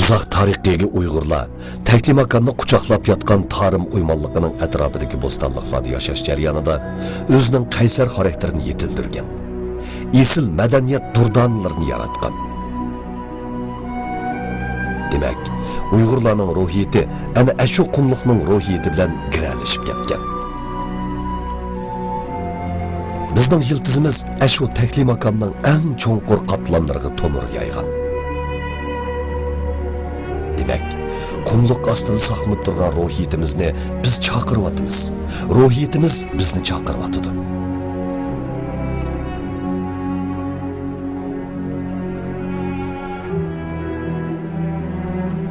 Uzaq tarixdagi Uyg'urlar Taklimakonni quchoqlab yotgan tarim uymonligining atrofidagi bo'stonliqlarda yashash jarayonida o'zining qaysar xarakterini yetildirgan. Esil madaniyat durdanlarini yaratgan. Demak, Uyg'urlarning ruhiyati ana shu qumliqning ruhiyati bilan giralishib ketgan. Bizning yiltizimiz shu Taklimakonning eng cho'nqur qatlamlariga tomir yaygan. Demek, qumluq ostida saqlanib turgan ruhiyatimizni biz chaqiryapmiz. Ruhiyatimiz bizni chaqiryapti.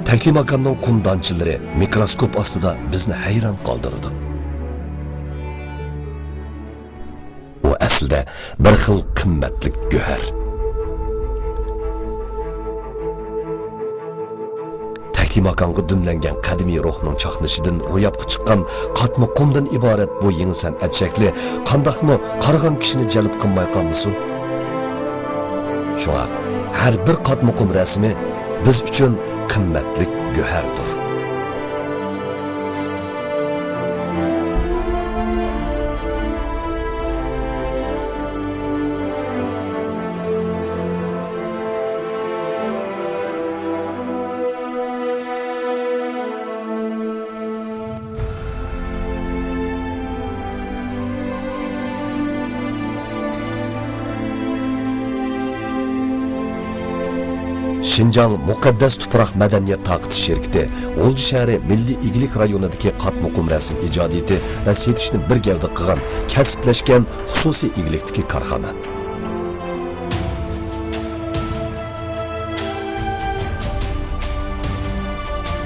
Taklimakonning qumdanchilari mikroskop ostida bizni hayron qoldirdi. U aslida bir xil qimmatli go'har. Taklimakonga dumlangan qadimiy ruhning chaqnishidan ro'yobga chiqqan qatma qumdan iborat bu yangi san'at shakli qandaqmi qaragan kishini jalb qilmay qolmasin. Shunga har bir qatma qum rasmi biz uchun qimmatli go'hardir. Şinjan Muqaddas Tuproq madaniyat taqiti şirkati G'ulji shahri milliy iglik rayonidagi qatma qum rasm ijodiyati va setishni bir gavda qilgan kasblashgan xususiy iglikdagi korxona.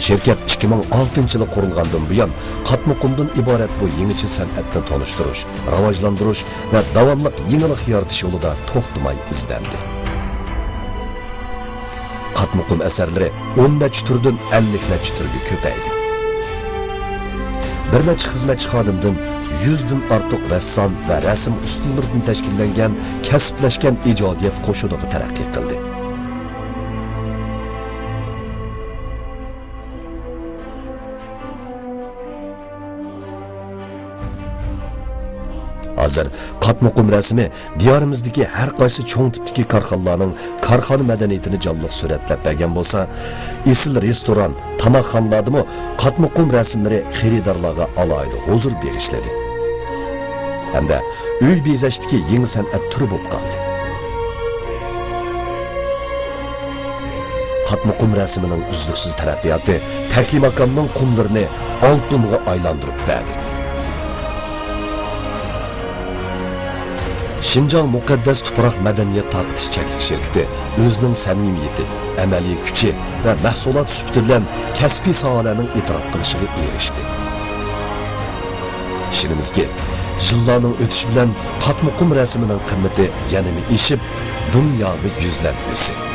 Şirkat 2006-yılı qurilgandan buyon qatma qumdan iborat bu yangicha san'atni tanishtirish, rivojlantirish va davomli yangilik yaratish yo'lida to'xtamay izlandi. Qatma qum asarlari 10 necha turdan 50 necha turga ko'paydi. Bir necha xizmatchi xodimdan 100 dan ortiq rassom va rasm ustunlaridan tashkillangan kasblashgan ijodiyat qo'shiniga taraqqiy qildi. Hozir qatma qum rasmi diyorimizdagi har qaysi cho'ng tipdagi korxonalarning korxona madaniyatini jonliq suratlab bergan bo'lsa, esil restoran, tomoqxonalardami qatma qum rasmlari xaridorlarga alohida huzur berishladi. Hamda uy bezashdagi yangi san'at turi bo'lib qoldi. Qatma qum rasmining uzluksiz taraqqiyoti Taklimakonning qumlarini oltinga aylantirib berdi. Şinjan Muqaddas Tuproq madaniyat taqiti cheklik şirkati o'zining samimiyati, amaliy kuchi va mahsulot sifati bilan kasbiy sohalarning e'tirof qilishiga erishdi. Ishimizga yillarning o'tishi bilan qatma qum rasmining qimmati yanada eshib, dunyoga yuzlanmoqda.